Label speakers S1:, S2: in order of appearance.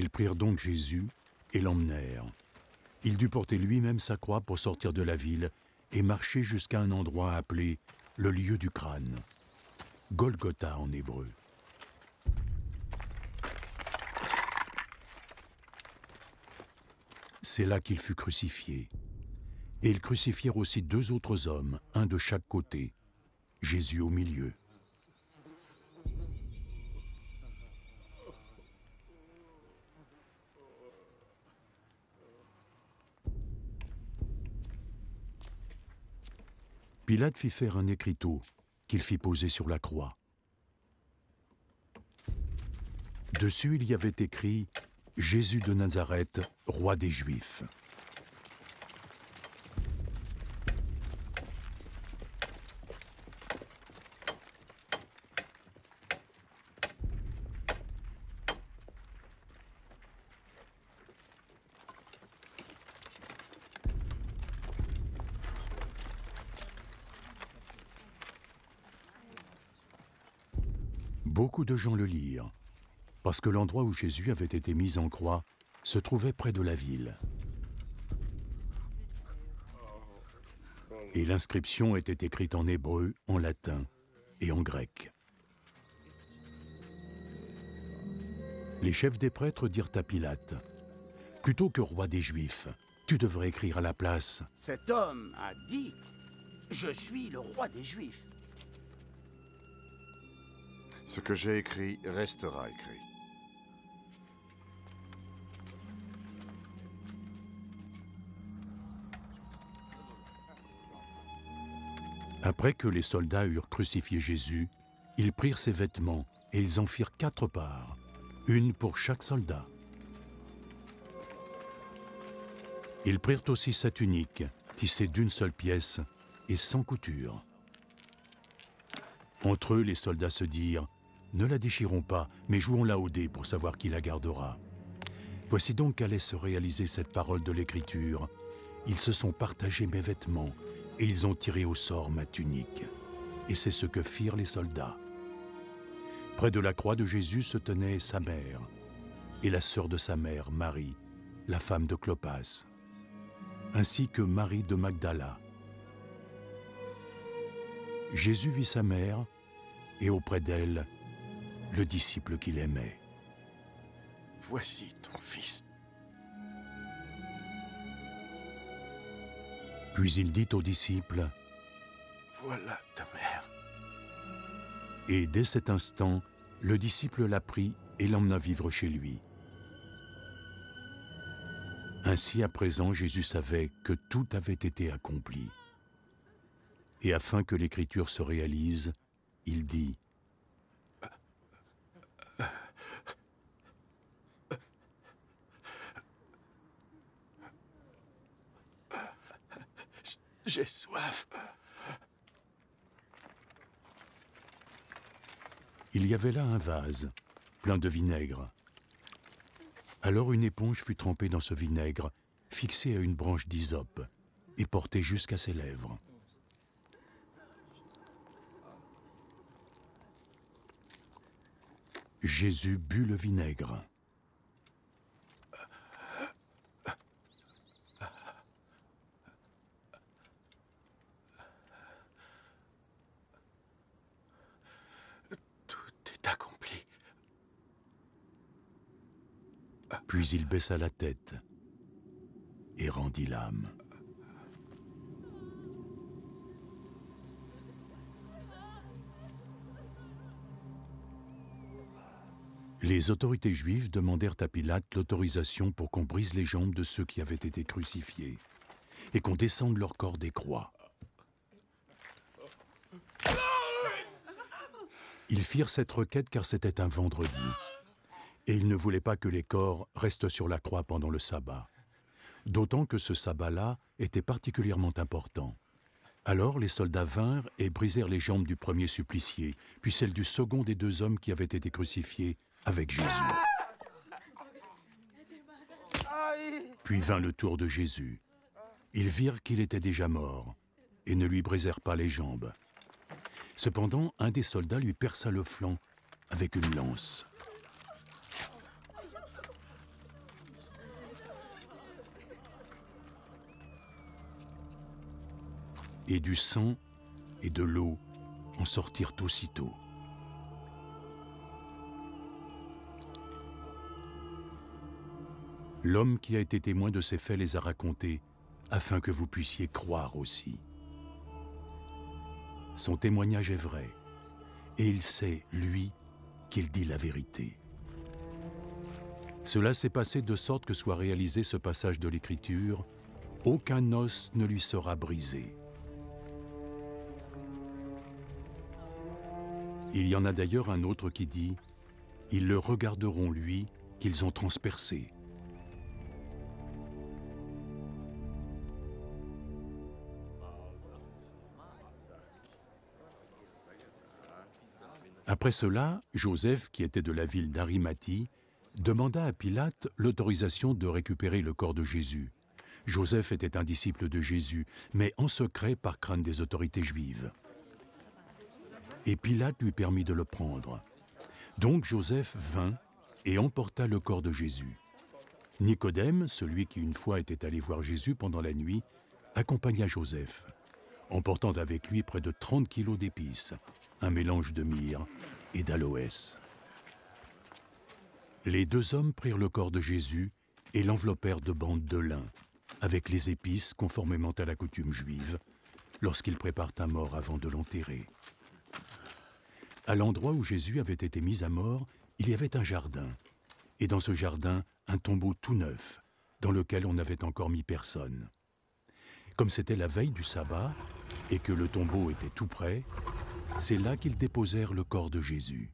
S1: Ils prirent donc Jésus et l'emmenèrent. Il dut porter lui-même sa croix pour sortir de la ville et marcher jusqu'à un endroit appelé le lieu du crâne, Golgotha en hébreu. C'est là qu'il fut crucifié. Et ils crucifièrent aussi 2 autres hommes, un de chaque côté, Jésus au milieu. Pilate fit faire un écriteau qu'il fit poser sur la croix. Dessus, il y avait écrit « Jésus de Nazareth, roi des Juifs ». Beaucoup de gens le lirent, parce que l'endroit où Jésus avait été mis en croix se trouvait près de la ville. Et l'inscription était écrite en hébreu, en latin et en grec. Les chefs des prêtres dirent à Pilate, « Plutôt que roi des Juifs, tu devrais écrire à la place. »
S2: Cet homme a dit, « Je suis le roi des Juifs. »
S3: Ce que j'ai écrit restera écrit.
S1: Après que les soldats eurent crucifié Jésus, ils prirent ses vêtements et ils en firent 4 parts, une pour chaque soldat. Ils prirent aussi sa tunique, tissée d'une seule pièce et sans couture. Entre eux, les soldats se dirent, « Ne la déchirons pas, mais jouons-la au dé pour savoir qui la gardera. » Voici donc qu'allait se réaliser cette parole de l'Écriture. Ils se sont partagés mes vêtements, et ils ont tiré au sort ma tunique. Et c'est ce que firent les soldats. Près de la croix de Jésus se tenait sa mère, et la sœur de sa mère, Marie, la femme de Clopas, ainsi que Marie de Magdala. Jésus vit sa mère, et auprès d'elle, le disciple qu'il aimait.
S3: « Voici ton fils. »
S1: Puis il dit aux disciples,
S3: « Voilà ta mère. »
S1: Et dès cet instant, le disciple la prit et l'emmena vivre chez lui. Ainsi, à présent, Jésus savait que tout avait été accompli. Et afin que l'Écriture se réalise, il dit,
S3: « J'ai soif. »
S1: Il y avait là un vase, plein de vinaigre. Alors une éponge fut trempée dans ce vinaigre, fixée à une branche d'hysope, et portée jusqu'à ses lèvres. Jésus but le vinaigre.
S3: Tout est accompli.
S1: Puis il baissa la tête et rendit l'âme. Les autorités juives demandèrent à Pilate l'autorisation pour qu'on brise les jambes de ceux qui avaient été crucifiés et qu'on descende leurs corps des croix. Ils firent cette requête car c'était un vendredi et ils ne voulaient pas que les corps restent sur la croix pendant le sabbat, d'autant que ce sabbat-là était particulièrement important. Alors les soldats vinrent et brisèrent les jambes du premier supplicié, puis celles du second des 2 hommes qui avaient été crucifiés avec Jésus. Puis vint le tour de Jésus. Ils virent qu'il était déjà mort et ne lui brisèrent pas les jambes. Cependant, un des soldats lui perça le flanc avec une lance. et du sang et de l'eau en sortirent aussitôt. L'homme qui a été témoin de ces faits les a racontés, afin que vous puissiez croire aussi. Son témoignage est vrai, et il sait, lui, qu'il dit la vérité. Cela s'est passé de sorte que soit réalisé ce passage de l'Écriture, aucun os ne lui sera brisé. Il y en a d'ailleurs un autre qui dit « Ils le regarderont, lui, qu'ils ont transpercé ». Après cela, Joseph, qui était de la ville d'Arimathie, demanda à Pilate l'autorisation de récupérer le corps de Jésus. Joseph était un disciple de Jésus, mais en secret par crainte des autorités juives. Et Pilate lui permit de le prendre. Donc Joseph vint et emporta le corps de Jésus. Nicodème, celui qui une fois était allé voir Jésus pendant la nuit, accompagna Joseph, emportant avec lui près de 30 kilos d'épices, un mélange de myrrhe et d'aloès. Les deux hommes prirent le corps de Jésus et l'enveloppèrent de bandes de lin, avec les épices conformément à la coutume juive, lorsqu'ils préparent un mort avant de l'enterrer. À l'endroit où Jésus avait été mis à mort, il y avait un jardin, et dans ce jardin, un tombeau tout neuf, dans lequel on n'avait encore mis personne. Comme c'était la veille du sabbat, et que le tombeau était tout près, c'est là qu'ils déposèrent le corps de Jésus.